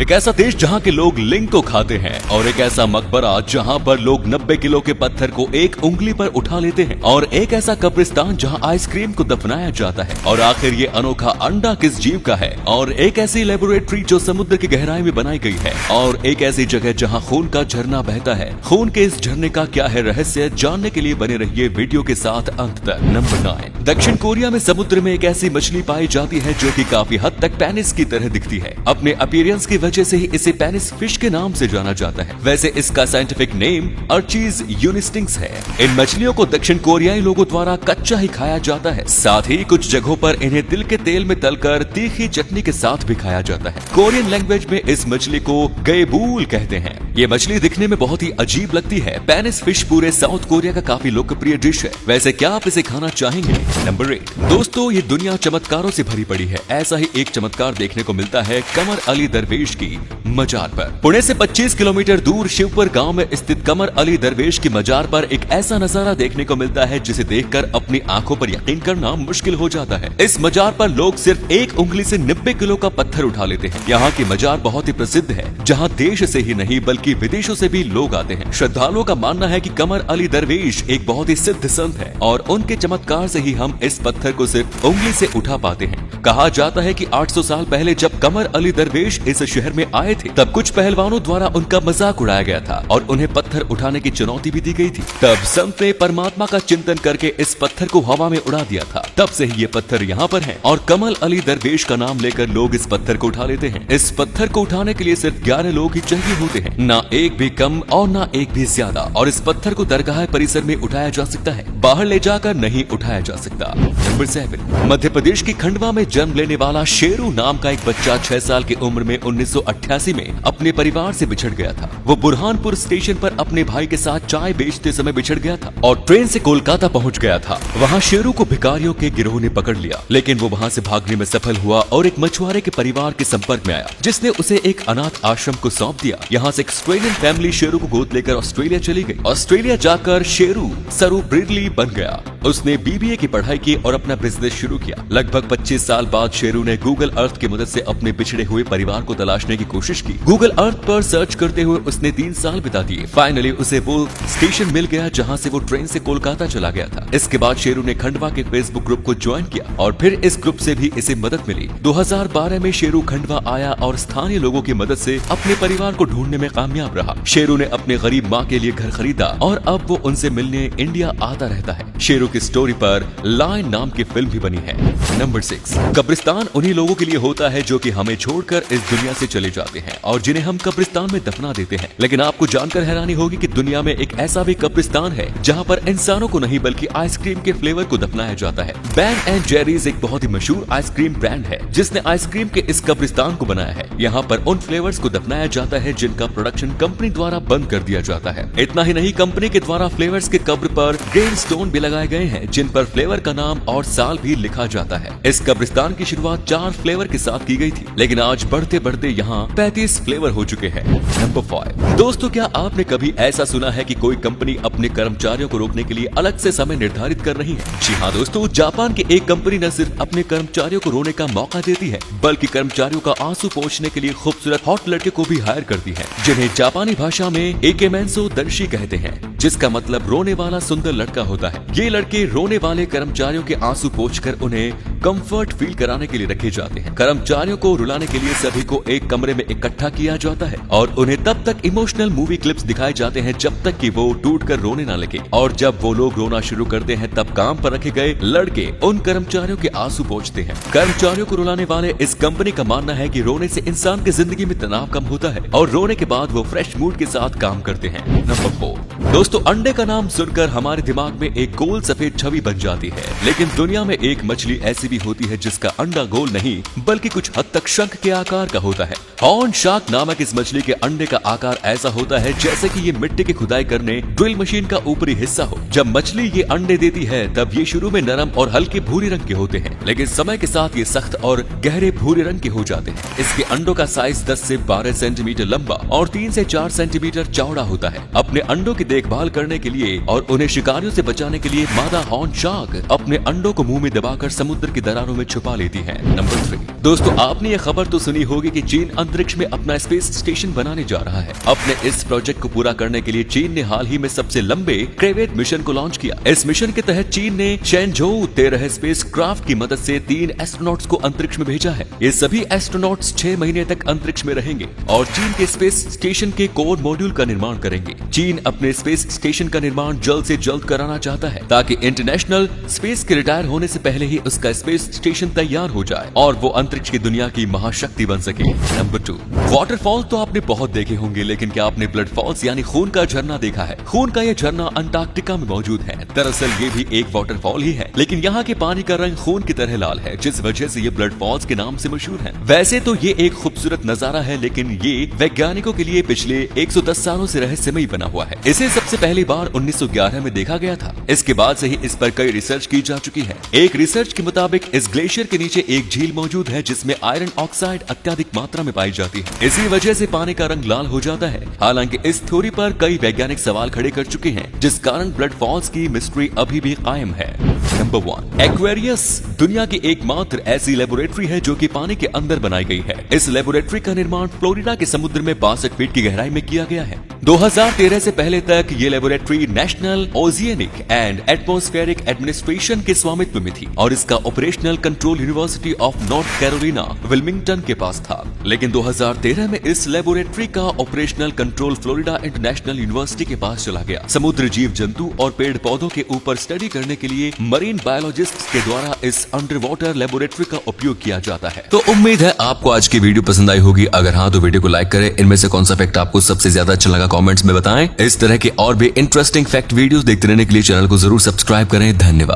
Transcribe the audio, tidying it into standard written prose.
एक ऐसा देश जहां के लोग लिंग को खाते हैं और एक ऐसा मकबरा जहां पर लोग 90 किलो के पत्थर को एक उंगली पर उठा लेते हैं और एक ऐसा कब्रिस्तान जहां आइसक्रीम को दफनाया जाता है और आखिर ये अनोखा अंडा किस जीव का है और एक ऐसी लेबोरेटरी जो समुद्र की गहराई में बनाई गई है और एक ऐसी जगह जहां खून का झरना बहता है। खून के इस झरने का क्या है रहस्य, जानने के लिए बने रहिए वीडियो के साथ अंत तक। नंबर 9। दक्षिण कोरिया में समुद्र में एक ऐसी मछली पाई जाती है जो कि काफी हद तक पेनिस की तरह दिखती है। अपने अपीयरेंस की वजह से ही इसे पेनिस फिश के नाम से जाना जाता है। वैसे इसका साइंटिफिक नेम अर्चीज यूनिस्टिंक्स है। इन मछलियों को दक्षिण कोरियाई लोगों द्वारा कच्चा ही खाया जाता है। साथ ही कुछ जगहों पर इन्हें तिल के तेल में तलकर तीखी चटनी के साथ भी खाया जाता है। कोरियन लैंग्वेज में इस मछली को गेबूल कहते हैं। ये मछली दिखने में बहुत ही अजीब लगती है। पेनिस फिश पूरे साउथ कोरिया का काफी लोकप्रिय डिश है। वैसे क्या आप इसे खाना चाहेंगे? नंबर 8। दोस्तों, ये दुनिया चमत्कारों से भरी पड़ी है। ऐसा ही एक चमत्कार देखने को मिलता है कमर अली दरवेश की मजार पर। पुणे से 25 किलोमीटर दूर शिवपुर गांव में स्थित कमर अली दरवेश की मजार पर एक ऐसा नजारा देखने को मिलता है जिसे देखकर अपनी आंखों पर यकीन करना मुश्किल हो जाता है। इस मजार पर लोग सिर्फ एक उंगली से 90 किलो का पत्थर उठा लेते हैं। यहाँ की मजार बहुत ही प्रसिद्ध है, जहाँ देश से ही नहीं बल्कि विदेशों से भी लोग आते हैं। श्रद्धालुओं का मानना है कि कमर अली दरवेश एक बहुत ही सिद्ध संत है और उनके चमत्कार से ही हम इस पत्थर को सिर्फ उंगली से उठा पाते हैं। कहा जाता है कि 800 साल पहले जब कमर अली दरवेश इस शहर में आए थे, तब कुछ पहलवानों द्वारा उनका मजाक उड़ाया गया था और उन्हें पत्थर उठाने की चुनौती भी दी गई थी। तब संत ने परमात्मा का चिंतन करके इस पत्थर को हवा में उड़ा दिया था। तब से ही ये पत्थर यहाँ पर है और कमल अली दरवेश का नाम लेकर लोग इस पत्थर को उठा लेते हैं। इस पत्थर को उठाने के लिए सिर्फ 11 लोग ही चाहिए होते हैं, ना एक भी कम और ना एक भी ज्यादा। और इस पत्थर को दरगाह परिसर में उठाया जा सकता है, बाहर ले जाकर नहीं उठाया जा सकता। नंबर 7। मध्य प्रदेश की खंडवा में जन्म लेने वाला शेरू नाम का एक बच्चा 6 साल की उम्र में 1988 में अपने परिवार से बिछड़ गया था। वो बुरहानपुर स्टेशन पर अपने भाई के साथ चाय बेचते समय बिछड़ गया था और ट्रेन से कोलकाता पहुंच गया था। वहां शेरू को भिखारियों के गिरोह ने पकड़ लिया, लेकिन वो वहां से भागने में सफल हुआ और एक मछुआरे के परिवार के संपर्क में आया, जिसने उसे एक अनाथ आश्रम को सौंप दिया। यहाँ से एक ऑस्ट्रेलियन फैमिली शेरू को गोद लेकर ऑस्ट्रेलिया चली गई। ऑस्ट्रेलिया जाकर शेरू सरू ब्रिडली बन गया। उसने बीबीए की पढ़ाई की और अपना बिजनेस शुरू किया। लगभग 25 साल बाद शेरू ने गूगल अर्थ की मदद से अपने बिछड़े हुए परिवार को तलाशने की कोशिश की। गूगल अर्थ पर सर्च करते हुए उसने 3 साल बिता दिए। फाइनली उसे वो स्टेशन मिल गया जहां से वो ट्रेन से कोलकाता चला गया था। इसके बाद शेरू ने खंडवा के फेसबुक ग्रुप को ज्वाइन किया और फिर इस ग्रुप से भी इसे मदद मिली। 2012 में शेरू खंडवा आया और स्थानीय लोगों की मदद से अपने परिवार को ढूंढने में कामयाब रहा। शेरू ने अपने गरीब माँ के लिए घर खरीदा और अब वो उनसे मिलने इंडिया आता रहता है। शेरू की स्टोरी पर लाइन नाम की फिल्म भी बनी है। नंबर 6। कब्रिस्तान उन्हीं लोगों के लिए होता है जो कि हमें छोड़कर इस दुनिया से चले जाते हैं और जिन्हें हम कब्रिस्तान में दफना देते हैं। लेकिन आपको जानकर हैरानी होगी कि दुनिया में एक ऐसा भी कब्रिस्तान है जहां पर इंसानों को नहीं बल्कि आइसक्रीम के फ्लेवर को दफनाया जाता है। बैन एंड जेरीज एक बहुत ही मशहूर आइसक्रीम ब्रांड है जिसने आइसक्रीम के इस कब्रिस्तान को बनाया है। यहाँ पर उन फ्लेवर्स को दफनाया जाता है जिनका प्रोडक्शन कंपनी द्वारा बंद कर दिया जाता है। इतना ही नहीं, कंपनी के द्वारा फ्लेवर्स के कब्र पर ग्रेन स्टोन भी लगाए गए हैं जिन पर फ्लेवर का नाम और साल भी लिखा जाता है। इस कब्रिस्तान की शुरुआत 4 फ्लेवर के साथ की गई थी, लेकिन आज बढ़ते बढ़ते यहाँ 35 फ्लेवर हो चुके हैं। नंबर 5। दोस्तों, क्या आपने कभी ऐसा सुना है कि कोई कंपनी अपने कर्मचारियों को रोकने के लिए अलग से समय निर्धारित कर रही है? जी हाँ दोस्तों, जापान की एक कंपनी न सिर्फ अपने कर्मचारियों को रोने का मौका देती है बल्कि कर्मचारियों का आंसू पोंछने के लिए खूबसूरत हॉट लड़के को भी हायर करती है, जिन्हें जापानी भाषा में एकेमेंसो दर्शी कहते हैं, जिसका मतलब रोने वाला सुंदर लड़का होता है। ये लड़के रोने वाले कर्मचारियों के आंसू पोंछकर उन्हें कंफर्ट फील कराने के लिए रखे जाते हैं। कर्मचारियों को रुलाने के लिए सभी को एक कमरे में इकट्ठा किया जाता है और उन्हें तब तक इमोशनल मूवी क्लिप्स दिखाए जाते हैं जब तक कि वो टूटकर रोने ना लगे। और जब वो लोग रोना शुरू करते हैं तब काम पर रखे गए लड़के उन कर्मचारियों के आंसू पोंछते हैं। कर्मचारियों को रुलाने वाले इस कंपनी का मानना है कि रोने से इंसान की जिंदगी में तनाव कम होता है और रोने के बाद वो फ्रेश मूड के साथ काम करते हैं। नंबर 4। दोस्तों, अंडे का नाम सुनकर हमारे दिमाग में एक गोल सफेद छवि बन जाती है, लेकिन दुनिया में एक मछली ऐसी भी होती है जिसका अंडा गोल नहीं बल्कि कुछ हद तक शंख के आकार का होता है। हॉर्न शार्क नामक इस मछली के अंडे का आकार ऐसा होता है जैसे कि ये मिट्टी की खुदाई करने ड्रिल मशीन का ऊपरी हिस्सा हो। जब मछली ये अंडे देती है तब ये शुरू में नरम और हल्के भूरे रंग के होते हैं, लेकिन समय के साथ ये सख्त और गहरे भूरे रंग के हो जाते हैं। इसके अंडों का साइज 10 से 12 सेंटीमीटर लंबा और 3 से 4 सेंटीमीटर चौड़ा होता है। अपने अंडों की देखभाल करने के लिए और उन्हें शिकारियों से बचाने के लिए मादा हॉर्न शार्क अपने अंडों को मुंह में दबाकर समुद्र के दरारों में छुपा लेती है। नंबर 3 दोस्तों, आपने ये खबर तो सुनी होगी कि चीन अंतरिक्ष में अपना स्पेस स्टेशन बनाने जा रहा है। अपने इस प्रोजेक्ट को पूरा करने के लिए चीन ने हाल ही में सबसे लंबे क्रेवेट मिशन को लॉन्च किया। इस मिशन के तहत चीन ने शेनझोउ 13 स्पेस क्राफ्ट की मदद से 3 एस्ट्रोनॉट्स को अंतरिक्ष में भेजा है। ये सभी एस्ट्रोनॉट्स 6 महीने तक अंतरिक्ष में रहेंगे और चीन के स्पेस स्टेशन के कोर मॉड्यूल का निर्माण करेंगे। चीन अपने स्पेस स्टेशन का निर्माण जल्द से जल्द कराना चाहता है ताकि इंटरनेशनल स्पेस के रिटायर होने से पहले ही उसका स्पेस स्टेशन तैयार हो जाए और वो अंतरिक्ष की दुनिया की महाशक्ति बन सके। नंबर 2 वाटरफॉल तो आपने बहुत देखे होंगे, लेकिन क्या आपने ब्लड फॉल्स यानी खून का झरना देखा है? खून का यह झरना अंटार्कटिका में मौजूद है। दरअसल ये भी एक वाटरफॉल ही है, लेकिन यहाँ के पानी का रंग खून की तरह लाल है, जिस वजह से ये ब्लड फॉल्स के नाम से मशहूर है। वैसे तो ये एक खूबसूरत नजारा है, लेकिन ये वैज्ञानिकों के लिए पिछले 110 सालों से रहस्यमयी बना हुआ है। इसे सबसे पहली बार 1911 में देखा गया था। इसके बाद से ही इस पर कई रिसर्च की जा चुकी है। एक रिसर्च के मुताबिक इस ग्लेशियर के नीचे एक झील मौजूद है जिसमें आयरन ऑक्साइड अत्यधिक मात्रा में पाई जाती है। इसी वजह से पानी का रंग लाल हो जाता है। हालांकि इस थ्योरी पर कई वैज्ञानिक सवाल खड़े कर चुके हैं, जिस कारण ब्लड फॉल्स की मिस्ट्री अभी भी कायम है। नंबर 1 एक्वेरियस दुनिया की एकमात्र ऐसी लेबोरेटरी है जो कि पानी के अंदर बनाई गई है। इस लेबोरेटरी का निर्माण फ्लोरिडा के समुद्र में 62 फीट की गहराई में किया गया है। 2013 से पहले तक ये laboratory national oceanic and atmospheric administration के स्वामित्व में थी और इसका operational control university of north Carolina Wilmington के पास था। लेकिन 2013 में इस लेबोरेटरी का operational control Florida international university के पास चला गया। समुद्र जीव जंतु और पेड़ पौधों के ऊपर स्टडी करने के लिए मरीन बायोलॉजिस्ट्स के द्वारा इस अंडर वाटर लेबोरेटरी का उपयोग किया जाता है। तो उम्मीद है आपको आज की वीडियो पसंद आई होगी। अगर हाँ तो वीडियो को लाइक करें। इनमें से कौन सा फैक्ट आपको सबसे ज्यादा अच्छा लगा कमेंट्स में बताएं। इस तरह के और भी इंटरेस्टिंग फैक्ट वीडियोस देखते रहने के लिए चैनल को जरूर सब्सक्राइब करें। धन्यवाद।